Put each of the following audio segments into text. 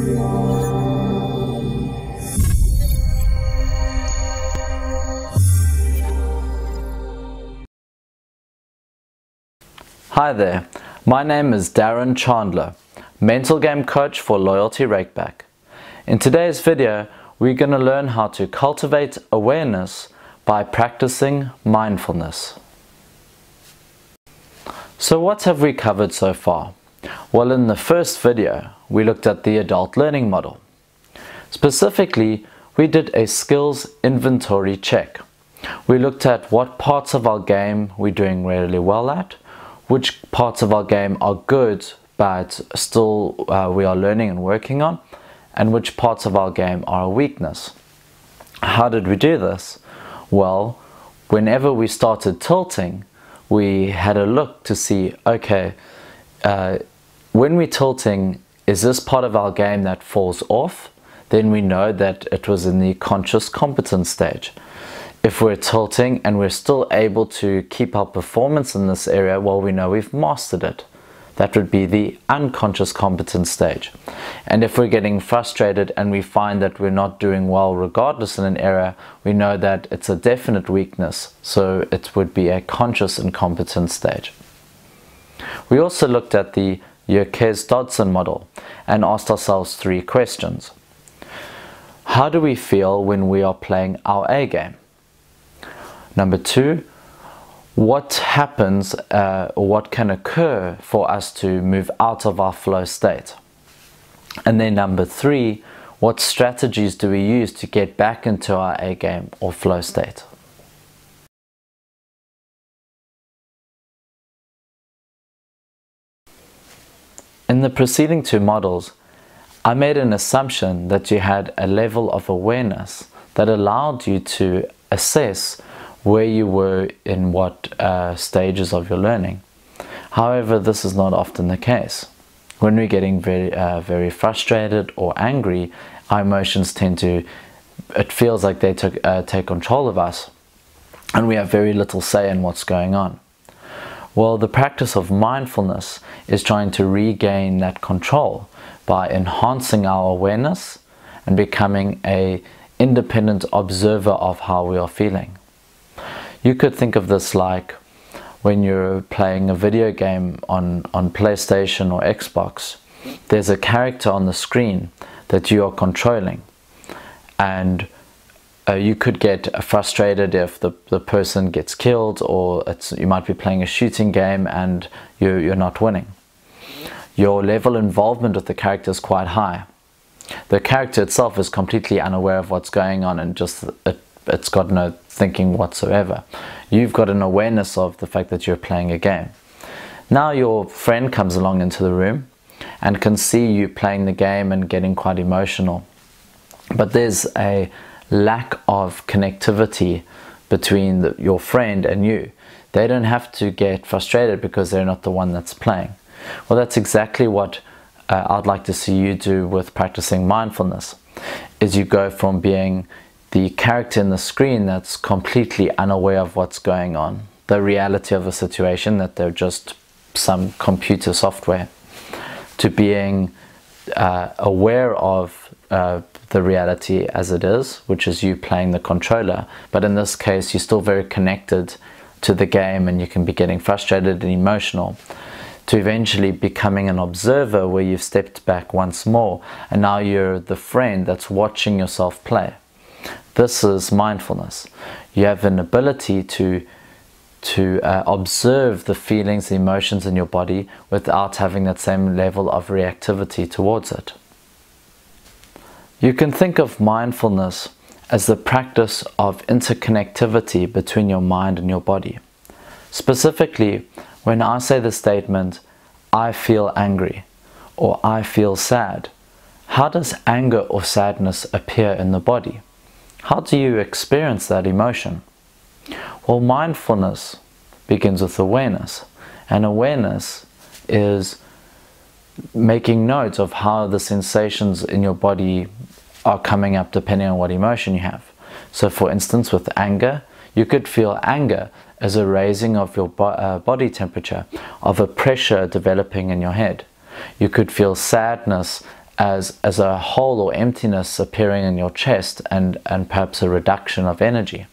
Hi there, my name is Darren Chandler, mental game coach for LoyaltyRakeback. In today's video, we're going to learn how to cultivate awareness by practicing mindfulness. So what have we covered so far? Well, in the first video, we looked at the adult learning model. Specifically, we did a skills inventory check. We looked at what parts of our game we're doing really well at, which parts of our game are good but still we are learning and working on, and which parts of our game are a weakness. How did we do this? Well, whenever we started tilting, we had a look to see, okay, when we're tilting, is this part of our game that falls off? Then we know that it was in the conscious competence stage. If we're tilting and we're still able to keep our performance in this area, well, we know we've mastered it. That would be the unconscious competence stage. And if we're getting frustrated and we find that we're not doing well regardless in an area, we know that it's a definite weakness, so it would be a conscious incompetence stage. We also looked at the Yerkes Dodson model and asked ourselves 3 questions. How do we feel when we are playing our A game? Number 2, what happens or what can occur for us to move out of our flow state? And then number 3, what strategies do we use to get back into our A game or flow state? In the preceding 2 models, I made an assumption that you had a level of awareness that allowed you to assess where you were in what stages of your learning. However, this is not often the case. When we're getting very frustrated or angry, our emotions tend to, it feels like they take control of us, and we have very little say in what's going on. Well, the practice of mindfulness is trying to regain that control by enhancing our awareness and becoming an independent observer of how we are feeling. You could think of this like when you're playing a video game on PlayStation or Xbox. There's a character on the screen that you are controlling, and you could get frustrated if the person gets killed, or you might be playing a shooting game and you're not winning. Your level of involvement with the character is quite high. The character itself is completely unaware of what's going on and just it's got no thinking whatsoever. You've got an awareness of the fact that you're playing a game. Now your friend comes along into the room and can see you playing the game and getting quite emotional. But there's a lack of connectivity between your friend and you. They don't have to get frustrated because they're not the one that's playing. Well, that's exactly what I'd like to see you do with practicing mindfulness, is you go from being the character in the screen that's completely unaware of what's going on, the reality of a situation, that they're just some computer software, to being aware of the reality as it is, which is you playing the controller. But in this case, you're still very connected to the game and you can be getting frustrated and emotional, to eventually becoming an observer where you've stepped back once more and now you're the friend that's watching yourself play. This is mindfulness. You have an ability to observe the feelings, the emotions in your body without having that same level of reactivity towards it. You can think of mindfulness as the practice of interconnectivity between your mind and your body. Specifically, when I say the statement, I feel angry, or I feel sad, how does anger or sadness appear in the body? How do you experience that emotion? Well, mindfulness begins with awareness, and awareness is making note of how the sensations in your body are coming up depending on what emotion you have. So for instance, with anger, you could feel anger as a raising of your body temperature, of a pressure developing in your head. You could feel sadness as a hole or emptiness appearing in your chest, and perhaps a reduction of energy.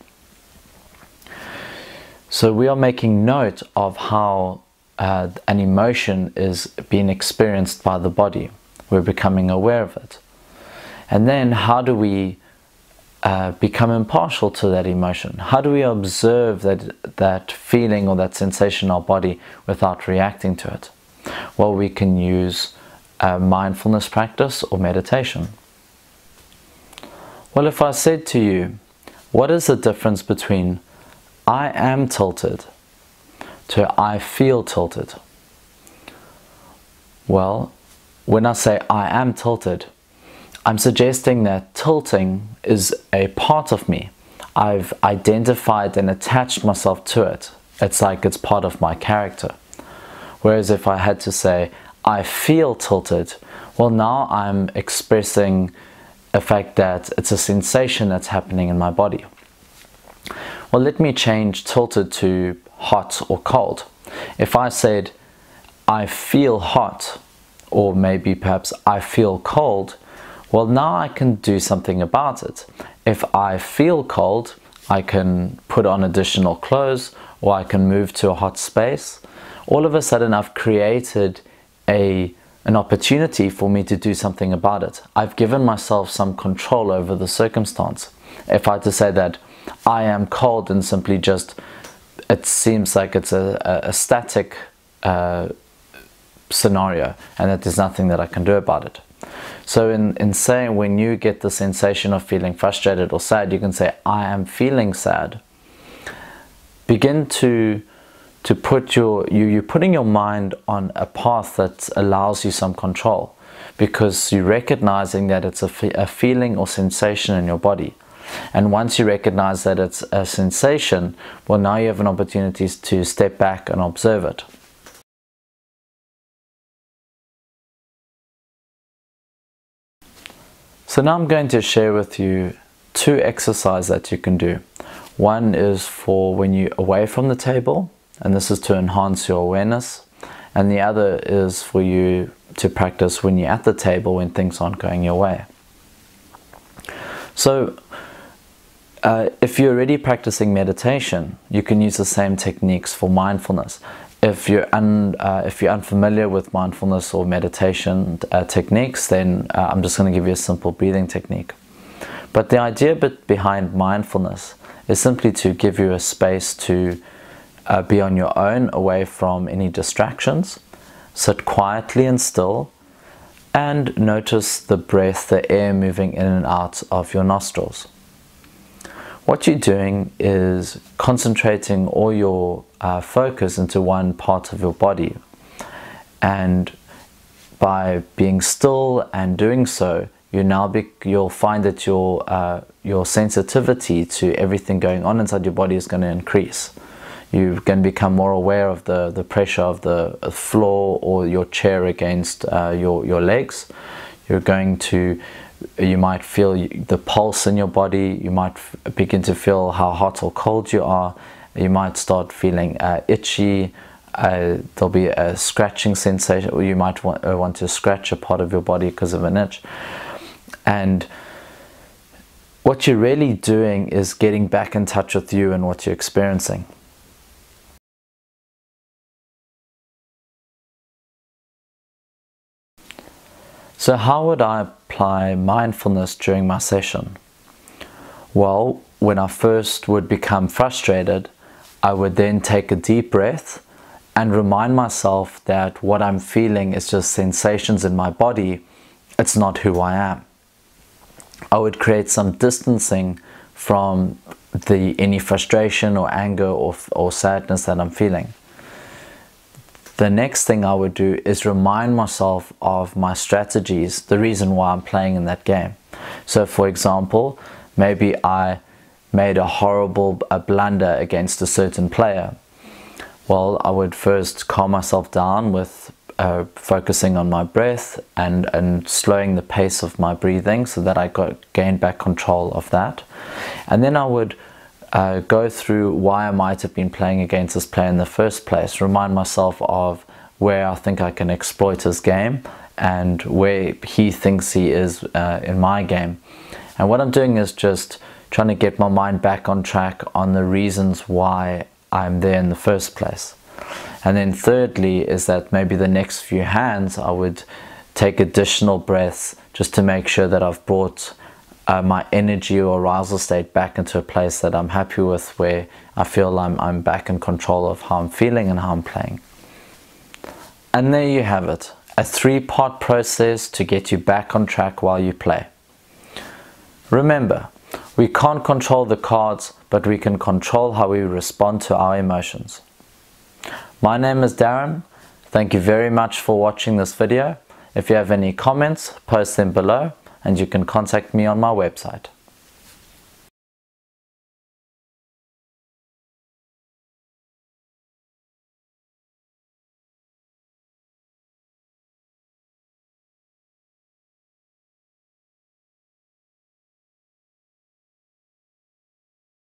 So we are making note of how an emotion is being experienced by the body. We're becoming aware of it. And then how do we become impartial to that emotion? How do we observe that feeling or that sensation in our body without reacting to it? Well, we can use mindfulness practice or meditation. Well, if I said to you, what is the difference between I am tilted to I feel tilted? Well, when I say I am tilted, I'm suggesting that tilting is a part of me. I've identified and attached myself to it. It's like it's part of my character. Whereas if I had to say, I feel tilted, well, now I'm expressing a fact that it's a sensation that's happening in my body. Well, let me change tilted to hot or cold. If I said, I feel hot, or maybe perhaps I feel cold, well, now I can do something about it. If I feel cold, I can put on additional clothes, or I can move to a hot space. All of a sudden, I've created an opportunity for me to do something about it. I've given myself some control over the circumstance. If I had to say that I am cold and simply just, it seems like it's a static scenario, and that there's nothing that I can do about it. So in saying, when you get the sensation of feeling frustrated or sad, you can say, I am feeling sad. Begin to put you're putting your mind on a path that allows you some control, because you're recognizing that it's a feeling or sensation in your body. And once you recognize that it's a sensation, well, now you have an opportunity to step back and observe it. So now I'm going to share with you two exercises that you can do. One is for when you're away from the table, and this is to enhance your awareness. And the other is for you to practice when you're at the table, when things aren't going your way. So if you're already practicing meditation, you can use the same techniques for mindfulness. If you're unfamiliar with mindfulness or meditation techniques, then I'm just going to give you a simple breathing technique. But the idea behind mindfulness is simply to give you a space to be on your own, away from any distractions. Sit quietly and still, and notice the breath, the air moving in and out of your nostrils. What you're doing is concentrating all your focus into one part of your body, and by being still and doing so, you'll find that your sensitivity to everything going on inside your body is going to increase. You can become more aware of the pressure of the floor or your chair against your legs. You might feel the pulse in your body. You might begin to feel how hot or cold you are. You might start feeling itchy. There'll be a scratching sensation, or you might want to scratch a part of your body because of an itch. And what you're really doing is getting back in touch with you and what you're experiencing. So how would I apply mindfulness during my session? Well, when I first would become frustrated, I would then take a deep breath and remind myself that what I'm feeling is just sensations in my body. It's not who I am. I would create some distancing from any frustration or anger or sadness that I'm feeling. The next thing I would do is remind myself of my strategies, the reason why I'm playing in that game. So for example, maybe I made a horrible blunder against a certain player. Well, I would first calm myself down with focusing on my breath and slowing the pace of my breathing so that I gained back control of that. And then I would go through why I might have been playing against this player in the first place, remind myself of where I think I can exploit his game, and where he thinks he is in my game. And what I'm doing is just trying to get my mind back on track on the reasons why I'm there in the first place. And then thirdly is that maybe the next few hands I would take additional breaths just to make sure that I've brought my energy or arousal state back into a place that I'm happy with, where I feel I'm back in control of how I'm feeling and how I'm playing. And there you have it, a 3-part process to get you back on track while you play. Remember, we can't control the cards, but we can control how we respond to our emotions. My name is Darren. Thank you very much for watching this video. If you have any comments, post them below, and you can contact me on my website.